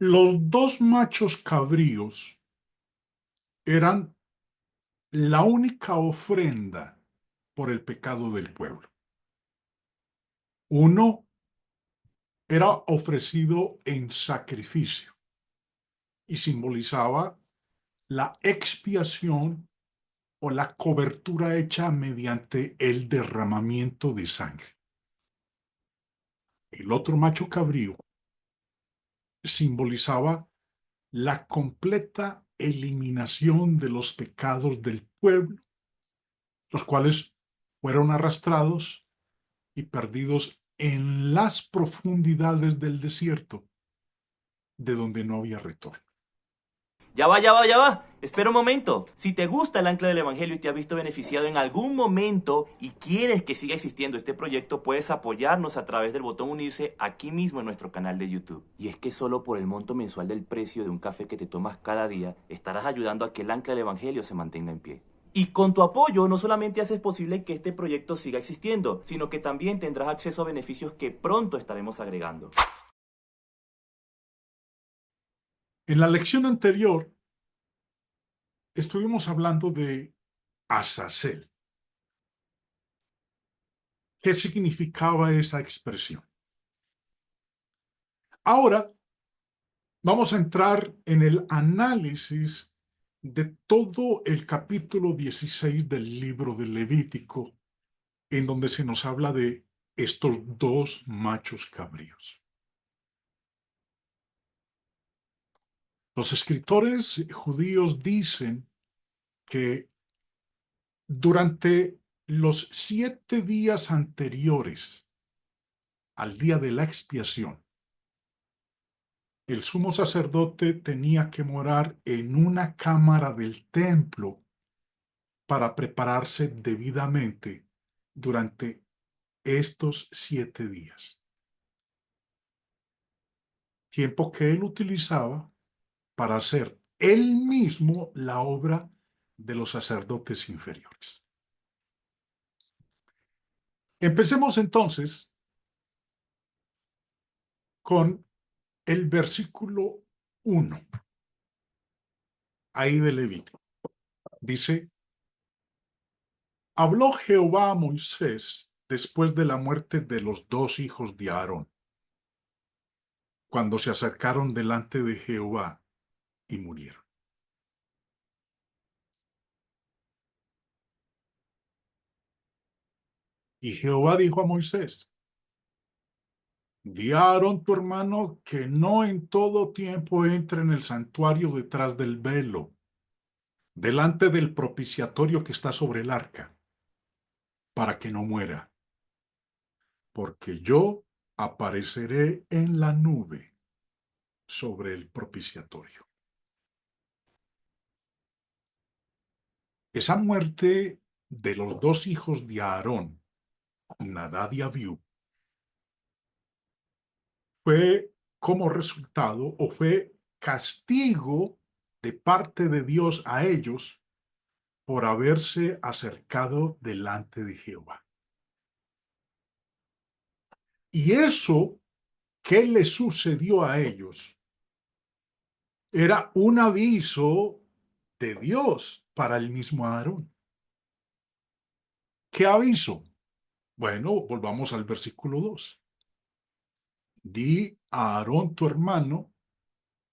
Los dos machos cabríos eran la única ofrenda por el pecado del pueblo. Uno era ofrecido en sacrificio y simbolizaba la expiación o la cobertura hecha mediante el derramamiento de sangre. El otro macho cabrío simbolizaba la completa eliminación de los pecados del pueblo, los cuales fueron arrastrados y perdidos en las profundidades del desierto, de donde no había retorno. Ya va, ya va, ya va. Espera un momento. Si te gusta el ancla del Evangelio y te has visto beneficiado en algún momento y quieres que siga existiendo este proyecto, puedes apoyarnos a través del botón unirse aquí mismo en nuestro canal de YouTube. Y es que solo por el monto mensual del precio de un café que te tomas cada día, estarás ayudando a que el ancla del Evangelio se mantenga en pie. Y con tu apoyo no solamente haces posible que este proyecto siga existiendo, sino que también tendrás acceso a beneficios que pronto estaremos agregando. En la lección anterior estuvimos hablando de Azazel. ¿Qué significaba esa expresión? Ahora vamos a entrar en el análisis de todo el capítulo 16 del libro del Levítico, en donde se nos habla de estos dos machos cabríos. Los escritores judíos dicen que durante los 7 días anteriores al día de la expiación, el sumo sacerdote tenía que morar en una cámara del templo para prepararse debidamente durante estos 7 días. Tiempo que él utilizaba para hacer él mismo la obra de los sacerdotes inferiores. Empecemos entonces con el versículo 1, ahí de Levítico. Dice: habló Jehová a Moisés después de la muerte de los dos hijos de Aarón, cuando se acercaron delante de Jehová y murieron. Y Jehová dijo a Moisés: di a Aarón tu hermano que no en todo tiempo entre en el santuario detrás del velo, delante del propiciatorio que está sobre el arca, para que no muera, porque yo apareceré en la nube sobre el propiciatorio. Esa muerte de los dos hijos de Aarón, Nadab y Abiú, fue como resultado o fue castigo de parte de Dios a ellos por haberse acercado delante de Jehová. Y eso que le sucedió a ellos era un aviso de Dios para el mismo Aarón. ¿Qué aviso? Bueno, volvamos al versículo 2. Di a Aarón tu hermano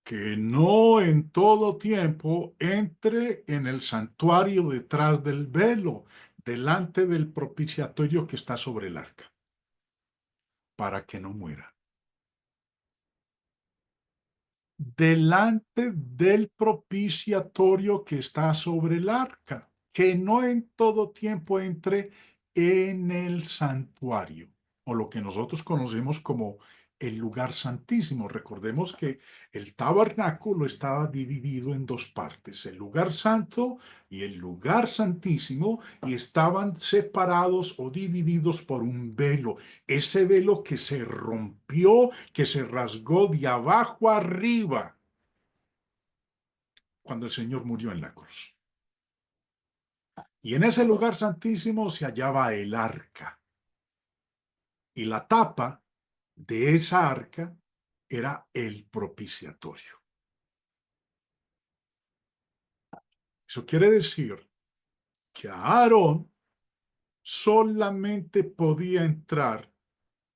que no en todo tiempo entre en el santuario detrás del velo, delante del propiciatorio que está sobre el arca, para que no muera. Delante del propiciatorio que está sobre el arca, que no en todo tiempo entre en el santuario, o lo que nosotros conocemos como el lugar santísimo. Recordemos que el tabernáculo estaba dividido en dos partes, el lugar santo y el lugar santísimo, y estaban separados o divididos por un velo. Ese velo que se rompió, que se rasgó de abajo arriba cuando el Señor murió en la cruz. Y en ese lugar santísimo se hallaba el arca. Y la tapa de esa arca era el propiciatorio. Eso quiere decir que Aarón solamente podía entrar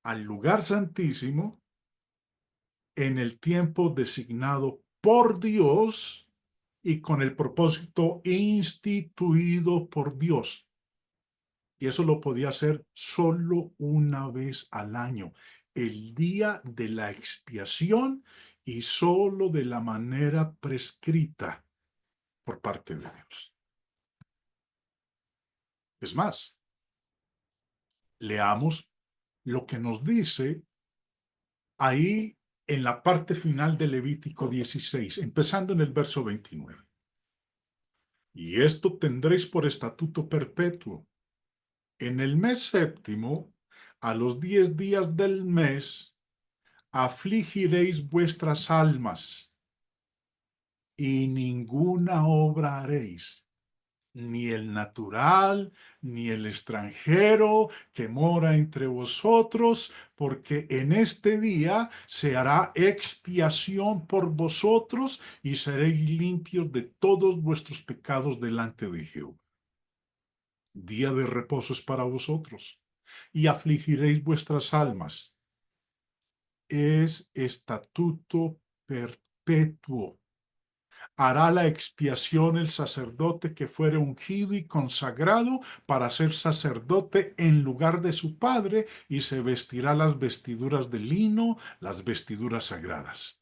al lugar santísimo en el tiempo designado por Dios y con el propósito instituido por Dios. Y eso lo podía hacer solo una vez al año, el día de la expiación y solo de la manera prescrita por parte de Dios. Es más, leamos lo que nos dice ahí en la parte final de Levítico 16, empezando en el verso 29. Y esto tendréis por estatuto perpetuo. En el mes séptimo, a los 10 días del mes, afligiréis vuestras almas y ninguna obra haréis, ni el natural, ni el extranjero que mora entre vosotros, porque en este día se hará expiación por vosotros y seréis limpios de todos vuestros pecados delante de Jehová. Día de reposo es para vosotros, y afligiréis vuestras almas. Es estatuto perpetuo. Hará la expiación el sacerdote que fuere ungido y consagrado para ser sacerdote en lugar de su padre, y se vestirá las vestiduras de lino, las vestiduras sagradas.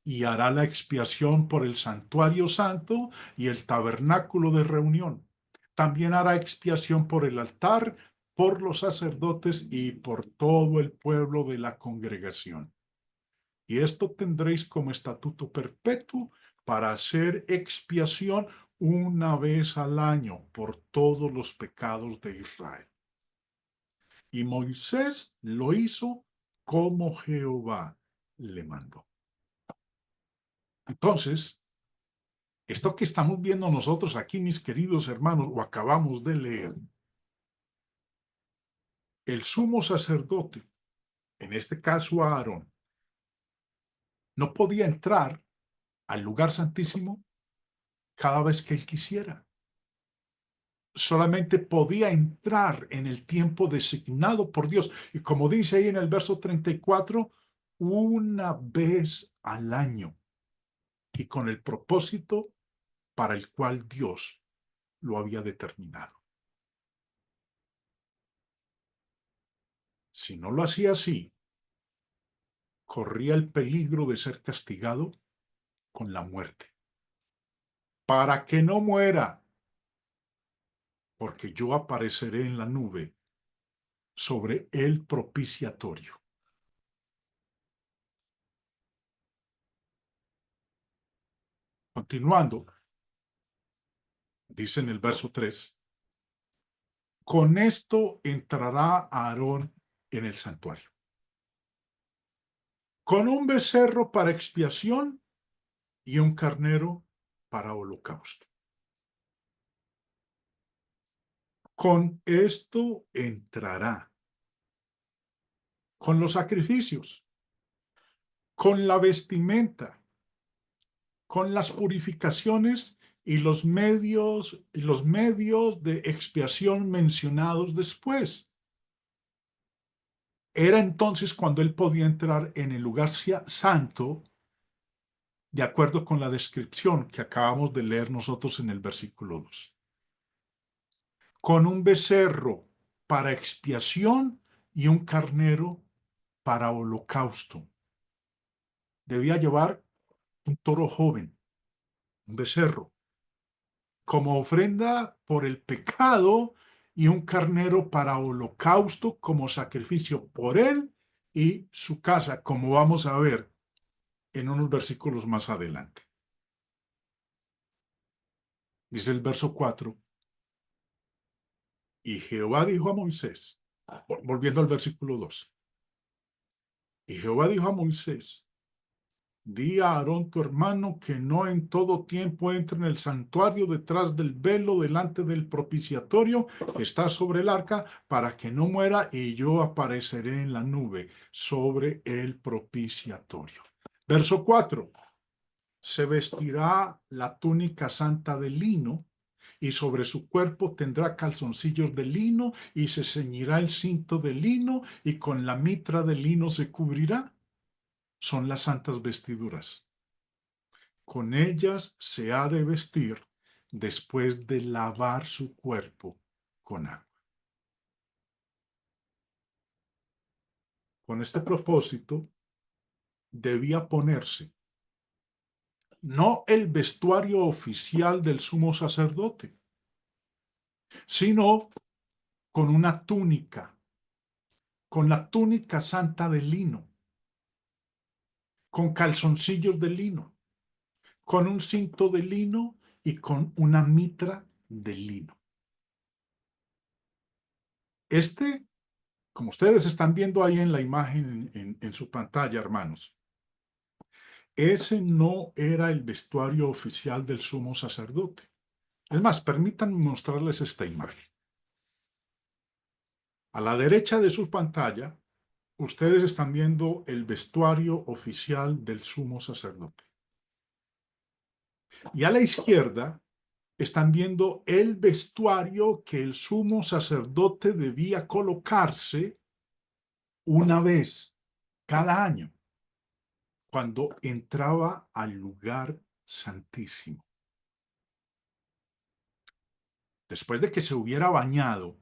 Y hará la expiación por el santuario santo y el tabernáculo de reunión. También hará expiación por el altar, por los sacerdotes y por todo el pueblo de la congregación. Y esto tendréis como estatuto perpetuo para hacer expiación una vez al año por todos los pecados de Israel. Y Moisés lo hizo como Jehová le mandó. Entonces, esto que estamos viendo nosotros aquí, mis queridos hermanos, o acabamos de leer, el sumo sacerdote, en este caso Aarón, no podía entrar al lugar santísimo cada vez que él quisiera. Solamente podía entrar en el tiempo designado por Dios. Y como dice ahí en el verso 34, una vez al año y con el propósito para el cual Dios lo había determinado. Si no lo hacía así, corría el peligro de ser castigado con la muerte. Para que no muera, porque yo apareceré en la nube sobre el propiciatorio. Continuando, dice en el verso 3, con esto entrará Aarón en el santuario, con un becerro para expiación y un carnero para holocausto. Con esto entrará, con los sacrificios, con la vestimenta, con las purificaciones y los medios de expiación mencionados después. Era entonces cuando él podía entrar en el lugar santo, de acuerdo con la descripción que acabamos de leer nosotros en el versículo 2. Con un becerro para expiación y un carnero para holocausto. Debía llevar un toro joven, un becerro, como ofrenda por el pecado, y un carnero para holocausto como sacrificio por él y su casa, como vamos a ver en unos versículos más adelante. Dice el verso 4, y Jehová dijo a Moisés, volviendo al versículo 2, y Jehová dijo a Moisés, di a Aarón tu hermano que no en todo tiempo entre en el santuario detrás del velo delante del propiciatorio que está sobre el arca para que no muera, y yo apareceré en la nube sobre el propiciatorio. Verso 4. Se vestirá la túnica santa de lino, y sobre su cuerpo tendrá calzoncillos de lino, y se ceñirá el cinto de lino, y con la mitra de lino se cubrirá. Son las santas vestiduras. Con ellas se ha de vestir después de lavar su cuerpo con agua. Con este propósito debía ponerse no el vestuario oficial del sumo sacerdote, sino con una túnica, con la túnica santa de lino, con calzoncillos de lino, con un cinto de lino y con una mitra de lino. Como ustedes están viendo ahí en la imagen en su pantalla, hermanos, ese no era el vestuario oficial del sumo sacerdote. Es más, permítanme mostrarles esta imagen. A la derecha de su pantalla, ustedes están viendo el vestuario oficial del sumo sacerdote. Y a la izquierda están viendo el vestuario que el sumo sacerdote debía colocarse una vez cada año, cuando entraba al lugar santísimo. Después de que se hubiera bañado,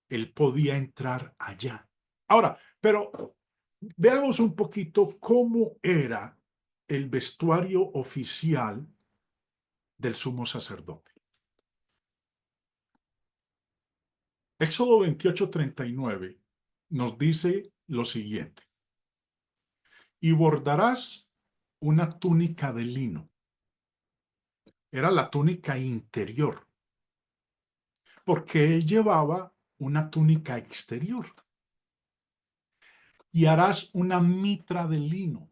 él podía entrar allá. Ahora, pero veamos un poquito cómo era el vestuario oficial del sumo sacerdote. Éxodo 28:39 nos dice lo siguiente: y bordarás una túnica de lino. Era la túnica interior, porque él llevaba una túnica exterior. Y harás una mitra de lino.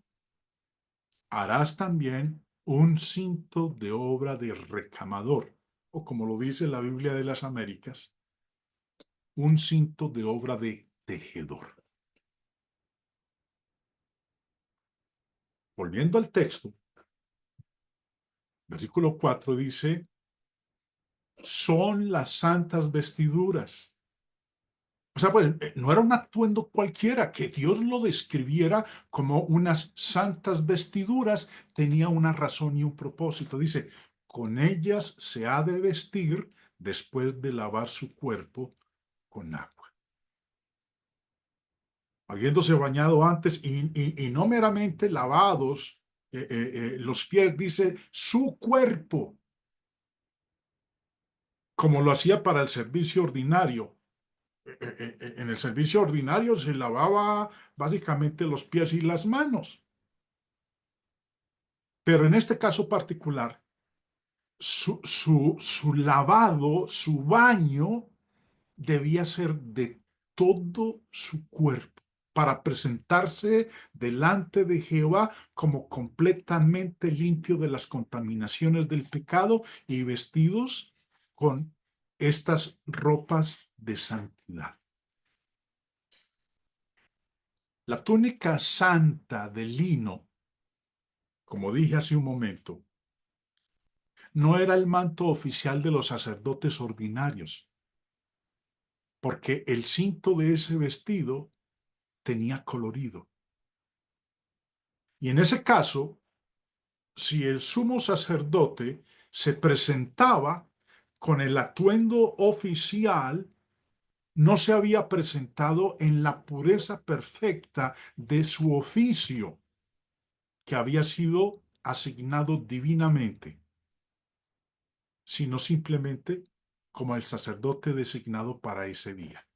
Harás también un cinto de obra de recamador, o como lo dice la Biblia de las Américas, un cinto de obra de tejedor. Volviendo al texto, versículo 4 dice: son las santas vestiduras. O sea, pues no era un atuendo cualquiera. Que Dios lo describiera como unas santas vestiduras tenía una razón y un propósito. Dice, con ellas se ha de vestir después de lavar su cuerpo con agua. Habiéndose bañado antes y no meramente lavados los pies, dice su cuerpo, como lo hacía para el servicio ordinario. En el servicio ordinario se lavaba básicamente los pies y las manos. Pero en este caso particular, su lavado, su baño, debía ser de todo su cuerpo para presentarse delante de Jehová como completamente limpio de las contaminaciones del pecado y vestidos con estas ropas de santidad. La túnica santa de lino, como dije hace un momento, no era el manto oficial de los sacerdotes ordinarios, porque el cinto de ese vestido tenía colorido. Y en ese caso, si el sumo sacerdote se presentaba con el atuendo oficial, no se había presentado en la pureza perfecta de su oficio, que había sido asignado divinamente, sino simplemente como el sacerdote designado para ese día.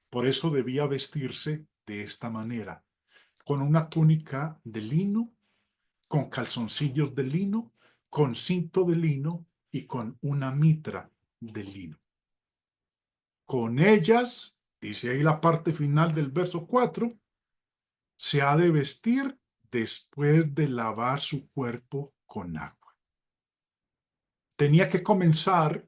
Por eso debía vestirse de esta manera, con una túnica de lino, con calzoncillos de lino, con cinto de lino y con una mitra de lino. Con ellas, dice ahí la parte final del verso 4, se ha de vestir después de lavar su cuerpo con agua. Tenía que comenzar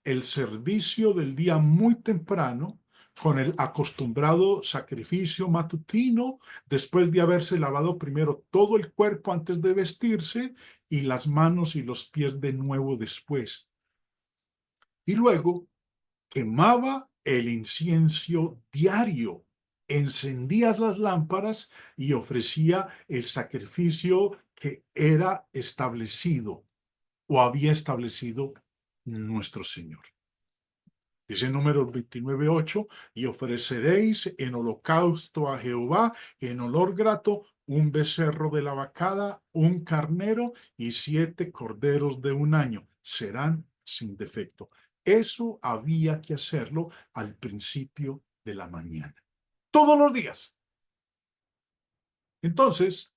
el servicio del día muy temprano con el acostumbrado sacrificio matutino, después de haberse lavado primero todo el cuerpo antes de vestirse y las manos y los pies de nuevo después. Y luego quemaba el incienso diario, encendía las lámparas y ofrecía el sacrificio que era establecido o había establecido nuestro Señor. Dice Números 29:8, y ofreceréis en holocausto a Jehová en olor grato un becerro de la vacada, un carnero y 7 corderos de un año. Serán sin defecto. Eso había que hacerlo al principio de la mañana. Todos los días. Entonces,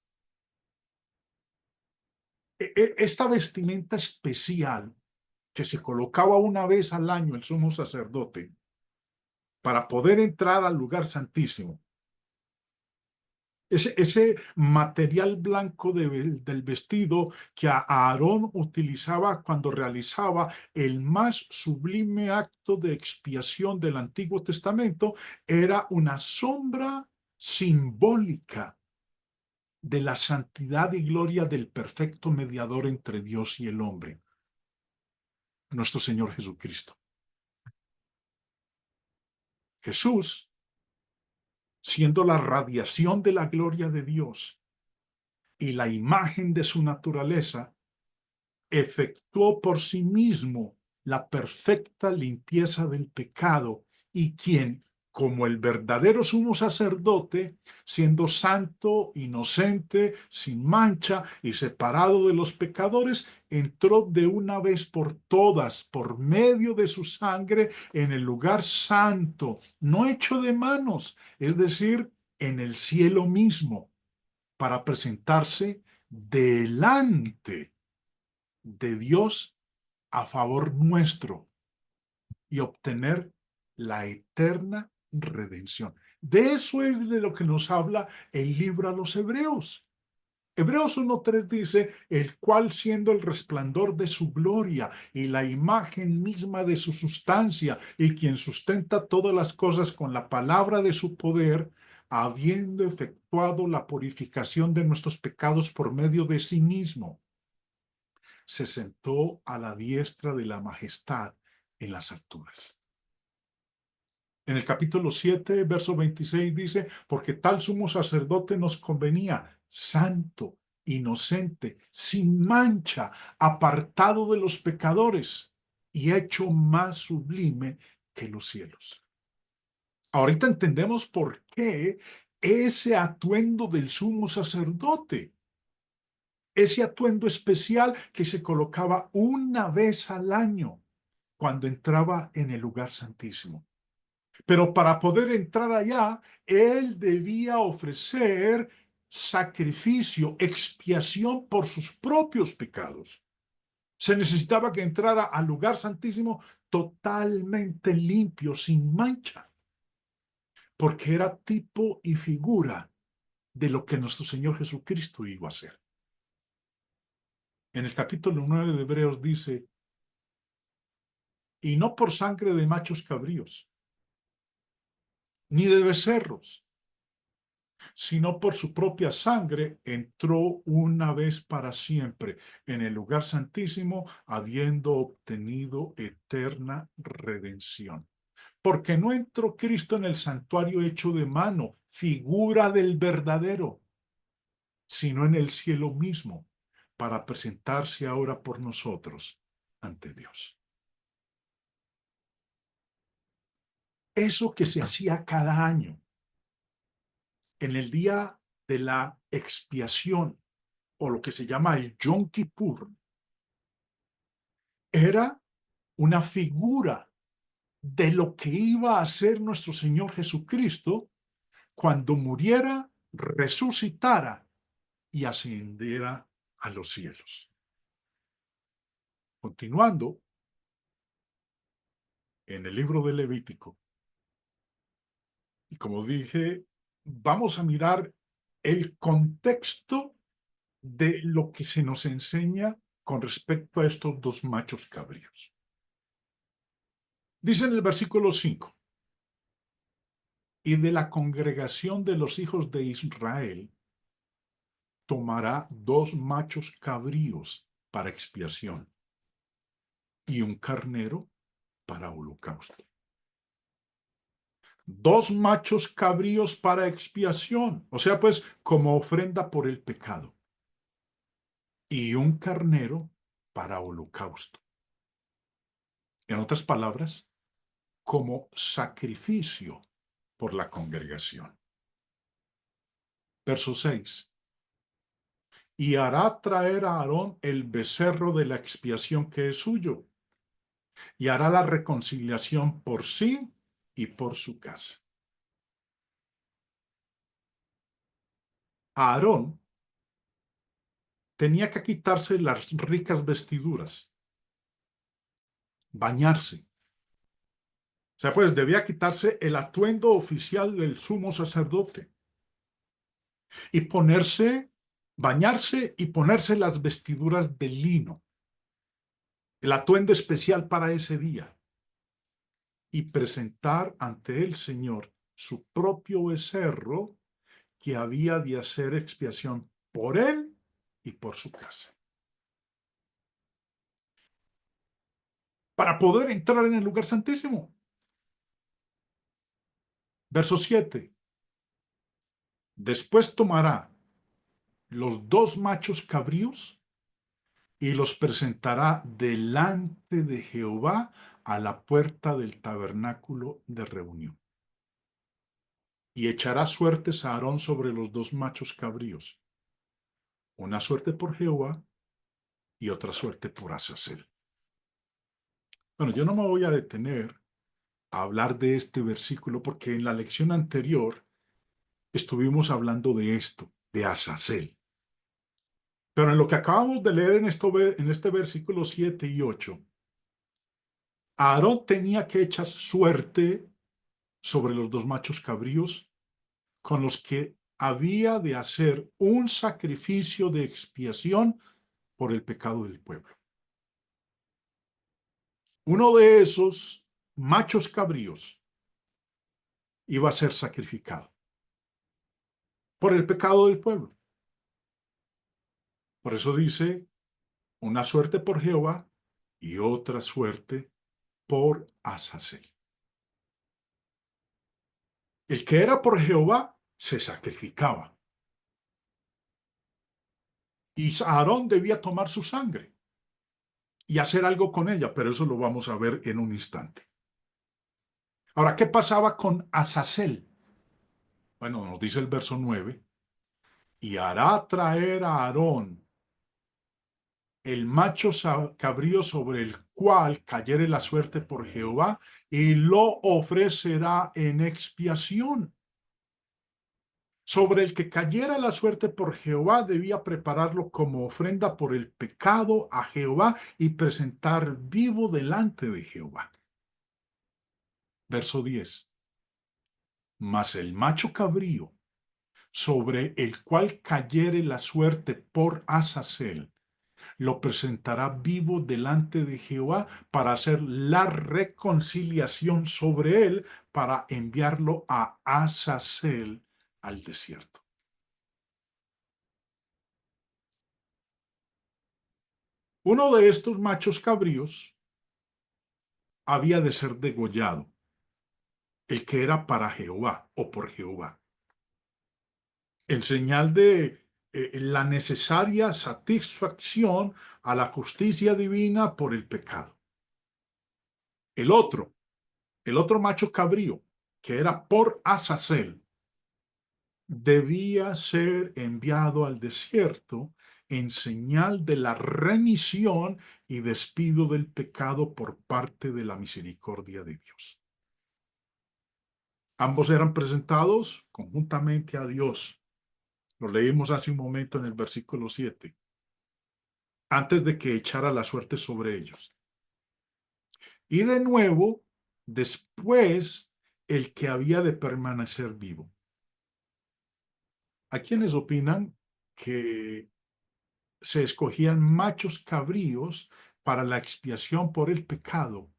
esta vestimenta especial que se colocaba una vez al año el sumo sacerdote para poder entrar al lugar santísimo. Ese material blanco del vestido que Aarón utilizaba cuando realizaba el más sublime acto de expiación del Antiguo Testamento era una sombra simbólica de la santidad y gloria del perfecto mediador entre Dios y el hombre, nuestro Señor Jesucristo. Jesús, siendo la radiación de la gloria de Dios y la imagen de su naturaleza, efectuó por sí mismo la perfecta limpieza del pecado y quien, como el verdadero sumo sacerdote, siendo santo, inocente, sin mancha y separado de los pecadores, entró de una vez por todas, por medio de su sangre, en el lugar santo, no hecho de manos, es decir, en el cielo mismo, para presentarse delante de Dios a favor nuestro y obtener la eterna redención. De eso es de lo que nos habla el libro a los Hebreos. Hebreos 1:3 dice, el cual siendo el resplandor de su gloria y la imagen misma de su sustancia y quien sustenta todas las cosas con la palabra de su poder, habiendo efectuado la purificación de nuestros pecados por medio de sí mismo, se sentó a la diestra de la majestad en las alturas. En el capítulo 7, verso 26 dice, porque tal sumo sacerdote nos convenía, santo, inocente, sin mancha, apartado de los pecadores y hecho más sublime que los cielos. Ahorita entendemos por qué ese atuendo del sumo sacerdote, ese atuendo especial que se colocaba una vez al año cuando entraba en el lugar santísimo. Pero para poder entrar allá, él debía ofrecer sacrificio, expiación por sus propios pecados. Se necesitaba que entrara al lugar santísimo totalmente limpio, sin mancha, porque era tipo y figura de lo que nuestro Señor Jesucristo iba a hacer. En el capítulo 9 de Hebreos dice, y no por sangre de machos cabríos, ni de becerros, sino por su propia sangre entró una vez para siempre en el lugar santísimo, habiendo obtenido eterna redención. Porque no entró Cristo en el santuario hecho de mano, figura del verdadero, sino en el cielo mismo, para presentarse ahora por nosotros ante Dios. Eso que se hacía cada año, en el día de la expiación, o lo que se llama el Yom Kippur, era una figura de lo que iba a hacer nuestro Señor Jesucristo cuando muriera, resucitara y ascendiera a los cielos. Continuando, en el libro de Levítico, y como dije, vamos a mirar el contexto de lo que se nos enseña con respecto a estos dos machos cabríos. Dice en el versículo 5, y de la congregación de los hijos de Israel tomará dos machos cabríos para expiación y un carnero para holocausto. Dos machos cabríos para expiación, o sea, pues como ofrenda por el pecado, y un carnero para holocausto. En otras palabras, como sacrificio por la congregación. Verso 6. Y hará traer a Aarón el becerro de la expiación que es suyo, y hará la reconciliación por sí y por su casa. Aarón tenía que quitarse las ricas vestiduras, bañarse. O sea, pues debía quitarse el atuendo oficial del sumo sacerdote y bañarse y ponerse las vestiduras de lino, el atuendo especial para ese día, y presentar ante el Señor su propio becerro que había de hacer expiación por él y por su casa. Para poder entrar en el lugar santísimo. Verso 7. Después tomará los dos machos cabríos y los presentará delante de Jehová a la puerta del tabernáculo de reunión. Y echará suertes a Aarón sobre los dos machos cabríos, una suerte por Jehová y otra suerte por Azazel. Bueno, yo no me voy a detener a hablar de este versículo porque en la lección anterior estuvimos hablando de esto, de Azazel. Pero en lo que acabamos de leer en este versículo 7 y 8, Aarón tenía que echar suerte sobre los dos machos cabríos con los que había de hacer un sacrificio de expiación por el pecado del pueblo. Uno de esos machos cabríos iba a ser sacrificado por el pecado del pueblo. Por eso dice, una suerte por Jehová y otra suerte por Azazel. El que era por Jehová se sacrificaba. Y Aarón debía tomar su sangre y hacer algo con ella, pero eso lo vamos a ver en un instante. Ahora, ¿qué pasaba con Azazel? Bueno, nos dice el verso 9, y hará traer a Aarón el macho cabrío sobre el cual cayere la suerte por Jehová, y lo ofrecerá en expiación. Sobre el que cayera la suerte por Jehová debía prepararlo como ofrenda por el pecado a Jehová y presentar vivo delante de Jehová. Verso 10. Mas el macho cabrío, sobre el cual cayere la suerte por Azazel, lo presentará vivo delante de Jehová para hacer la reconciliación sobre él, para enviarlo a Azazel al desierto. Uno de estos machos cabríos había de ser degollado, el que era para Jehová o por Jehová, en señal de la necesaria satisfacción a la justicia divina por el pecado. El otro macho cabrío, que era por Azazel, debía ser enviado al desierto en señal de la remisión y despido del pecado por parte de la misericordia de Dios. Ambos eran presentados conjuntamente a Dios. Lo leímos hace un momento en el versículo 7, antes de que echara la suerte sobre ellos. Y de nuevo, después, el que había de permanecer vivo. Hay quienes opinan que se escogían machos cabríos para la expiación por el pecado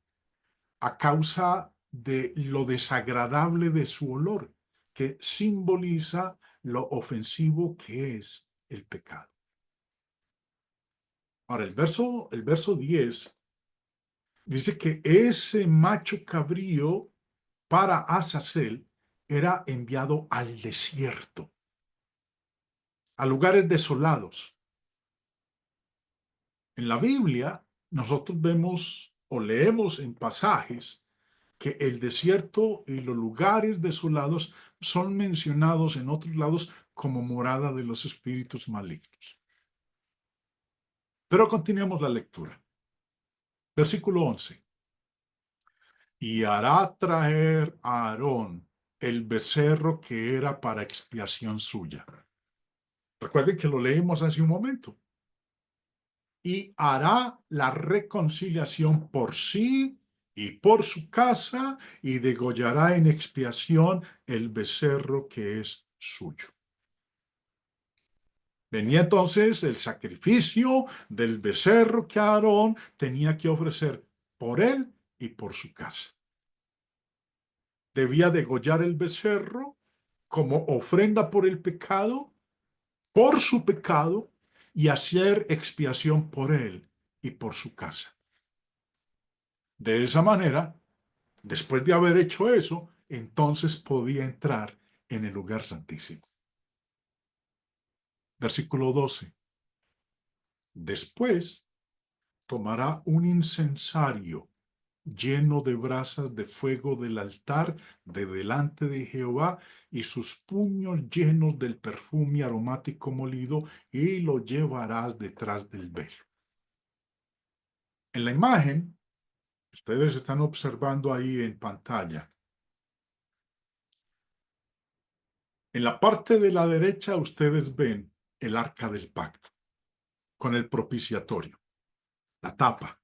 a causa de lo desagradable de su olor, que simboliza lo ofensivo que es el pecado. Ahora, el verso 10 dice que ese macho cabrío para Azazel era enviado al desierto, a lugares desolados. En la Biblia, nosotros vemos o leemos en pasajes que el desierto y los lugares desolados son mencionados en otros lados como morada de los espíritus malignos. Pero continuemos la lectura. Versículo 11. Y hará traer a Aarón el becerro que era para expiación suya. Recuerden que lo leímos hace un momento. Y hará la reconciliación por sí y por su casa, y degollará en expiación el becerro que es suyo. Venía entonces el sacrificio del becerro que Aarón tenía que ofrecer por él y por su casa. Debía degollar el becerro como ofrenda por el pecado, por su pecado, y hacer expiación por él y por su casa. De esa manera, después de haber hecho eso, entonces podía entrar en el lugar santísimo. Versículo 12. Después tomará un incensario lleno de brasas de fuego del altar de delante de Jehová y sus puños llenos del perfume aromático molido, y lo llevarás detrás del velo. En la imagen, ustedes están observando ahí en pantalla, en la parte de la derecha ustedes ven el arca del pacto con el propiciatorio, la tapa,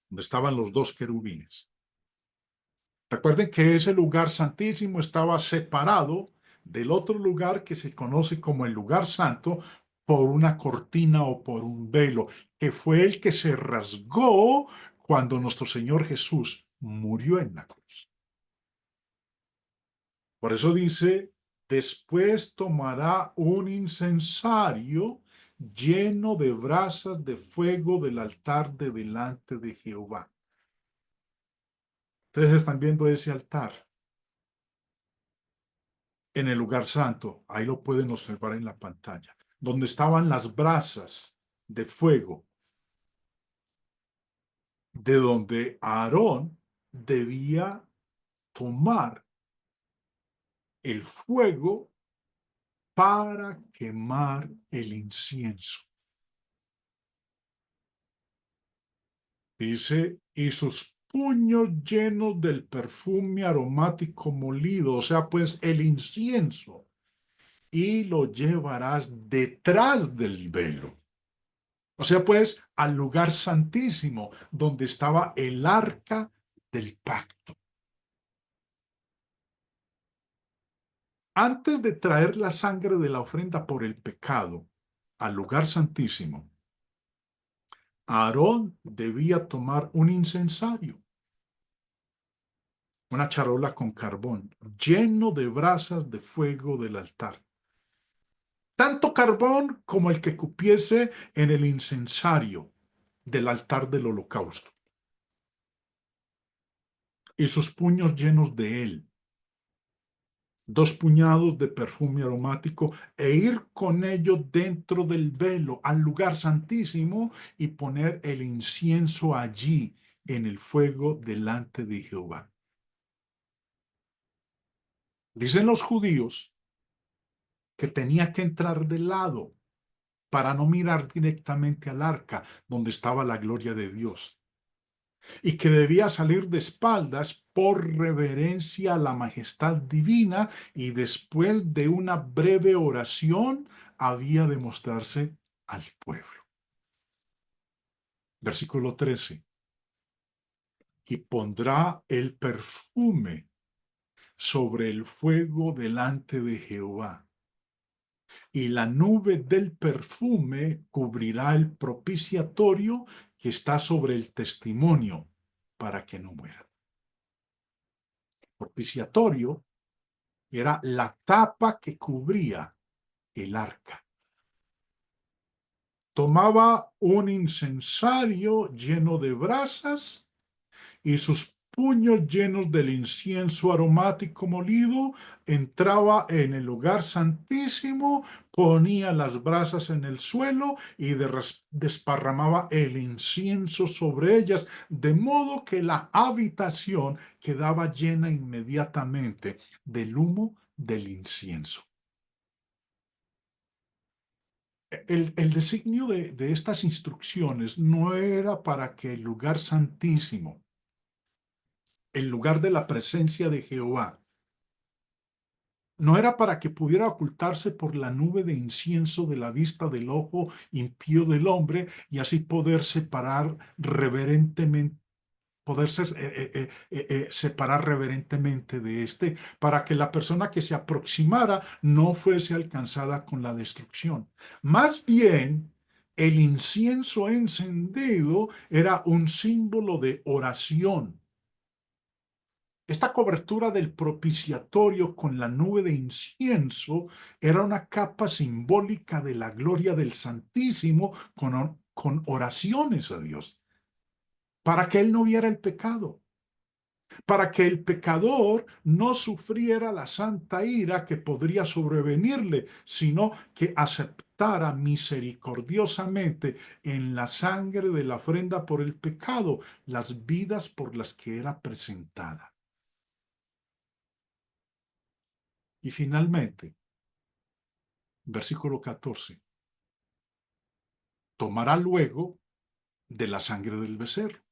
donde estaban los dos querubines. Recuerden que ese lugar santísimo estaba separado del otro lugar que se conoce como el lugar santo por una cortina o por un velo, que fue el que se rasgó cuando nuestro Señor Jesús murió en la cruz. Por eso dice, después tomará un incensario lleno de brasas de fuego del altar de delante de Jehová. Ustedes están viendo ese altar en el lugar santo, ahí lo pueden observar en la pantalla, donde estaban las brasas de fuego, de donde Aarón debía tomar el fuego para quemar el incienso. Dice, y sus puños llenos del perfume aromático molido, o sea, pues el incienso, y lo llevarás detrás del velo. O sea, pues al lugar santísimo, donde estaba el arca del pacto. Antes de traer la sangre de la ofrenda por el pecado al lugar santísimo, Aarón debía tomar un incensario, una charola con carbón, lleno de brasas de fuego del altar. Tanto carbón como el que cupiese en el incensario del altar del holocausto. Y sus puños llenos de él. 2 puñados de perfume aromático, e ir con ello dentro del velo al lugar santísimo y poner el incienso allí en el fuego delante de Jehová. Dicen los judíos que tenía que entrar de lado para no mirar directamente al arca donde estaba la gloria de Dios, y que debía salir de espaldas por reverencia a la majestad divina, y después de una breve oración había de mostrarse al pueblo. Versículo 13. Y pondrá el perfume sobre el fuego delante de Jehová, y la nube del perfume cubrirá el propiciatorio que está sobre el testimonio para que no muera. Propiciatorio era la tapa que cubría el arca. Tomaba un incensario lleno de brasas y sus puños llenos del incienso aromático molido, entraba en el lugar santísimo, ponía las brasas en el suelo y desparramaba el incienso sobre ellas, de modo que la habitación quedaba llena inmediatamente del humo del incienso. El designio de estas instrucciones no era para que el lugar santísimo, el lugar de la presencia de Jehová, no era para que pudiera ocultarse por la nube de incienso de la vista del ojo impío del hombre y así poder separar reverentemente, separar reverentemente de este, para que la persona que se aproximara no fuese alcanzada con la destrucción. Más bien, el incienso encendido era un símbolo de oración. Esta cobertura del propiciatorio con la nube de incienso era una capa simbólica de la gloria del Santísimo con oraciones a Dios, para que Él no viera el pecado, para que el pecador no sufriera la santa ira que podría sobrevenirle, sino que aceptara misericordiosamente en la sangre de la ofrenda por el pecado las vidas por las que era presentada. Y finalmente, versículo 14, tomará luego de la sangre del becerro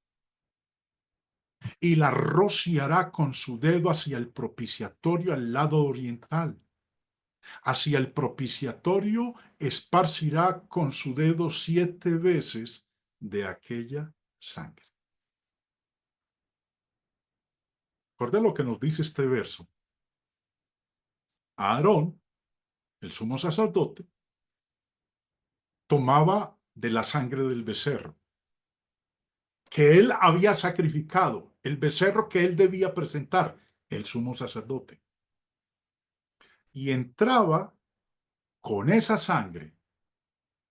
y la rociará con su dedo hacia el propiciatorio al lado oriental. Hacia el propiciatorio esparcirá con su dedo 7 veces de aquella sangre. Recuerda lo que nos dice este verso. Aarón, el sumo sacerdote, tomaba de la sangre del becerro que él había sacrificado, el becerro que él debía presentar, el sumo sacerdote. Y entraba con esa sangre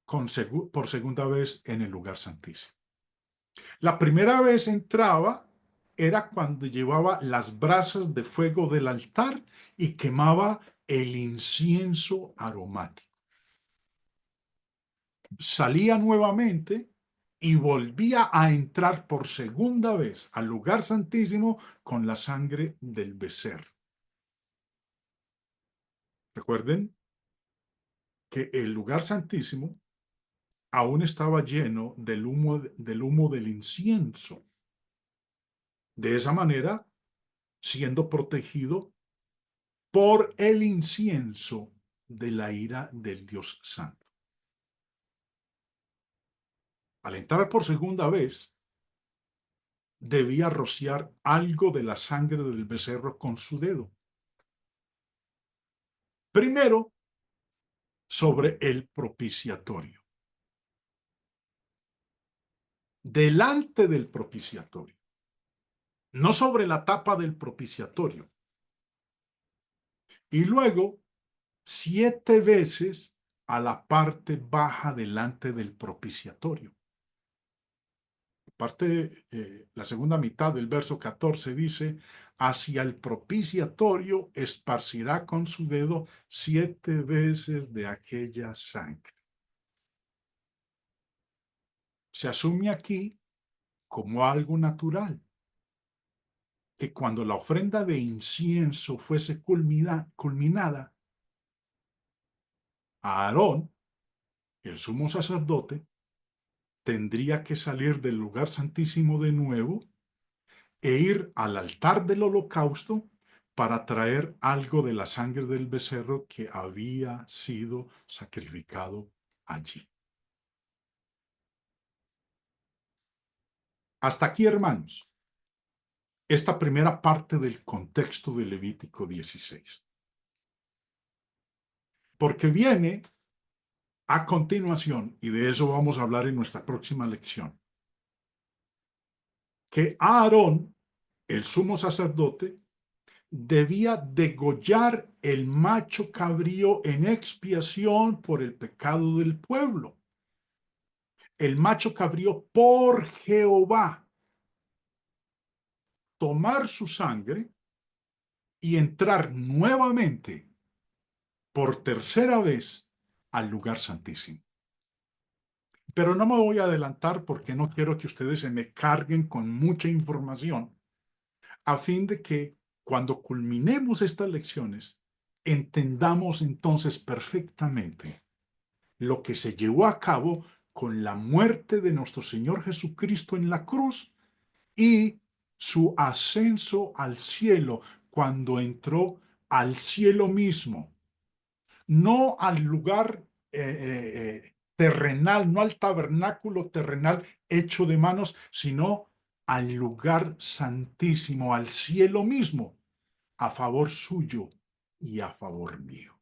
por segunda vez en el lugar santísimo. La primera vez entraba era cuando llevaba las brasas de fuego del altar y quemaba el incienso aromático. Salía nuevamente y volvía a entrar por segunda vez al lugar santísimo con la sangre del becerro. Recuerden que el lugar santísimo aún estaba lleno del humo del incienso. De esa manera, siendo protegido por el incienso de la ira del Dios Santo. Al entrar por segunda vez, debía rociar algo de la sangre del becerro con su dedo. Primero, sobre el propiciatorio. Delante del propiciatorio. No sobre la tapa del propiciatorio. Y luego 7 veces a la parte baja delante del propiciatorio. La segunda mitad del verso 14 dice, hacia el propiciatorio esparcirá con su dedo 7 veces de aquella sangre. Se asume aquí como algo natural, que cuando la ofrenda de incienso fuese culminada, Aarón, el sumo sacerdote, tendría que salir del lugar santísimo de nuevo e ir al altar del holocausto para traer algo de la sangre del becerro que había sido sacrificado allí. Hasta aquí, hermanos, esta primera parte del contexto de Levítico 16. porque viene a continuación, y de eso vamos a hablar en nuestra próxima lección, que Aarón, el sumo sacerdote, debía degollar el macho cabrío en expiación por el pecado del pueblo. El macho cabrío por Jehová, tomar su sangre y entrar nuevamente por tercera vez al lugar santísimo. Pero no me voy a adelantar porque no quiero que ustedes se me carguen con mucha información, a fin de que cuando culminemos estas lecciones, entendamos entonces perfectamente lo que se llevó a cabo con la muerte de nuestro Señor Jesucristo en la cruz y su ascenso al cielo cuando entró al cielo mismo, no al lugar terrenal, no al tabernáculo terrenal hecho de manos, sino al lugar santísimo, al cielo mismo, a favor suyo y a favor mío.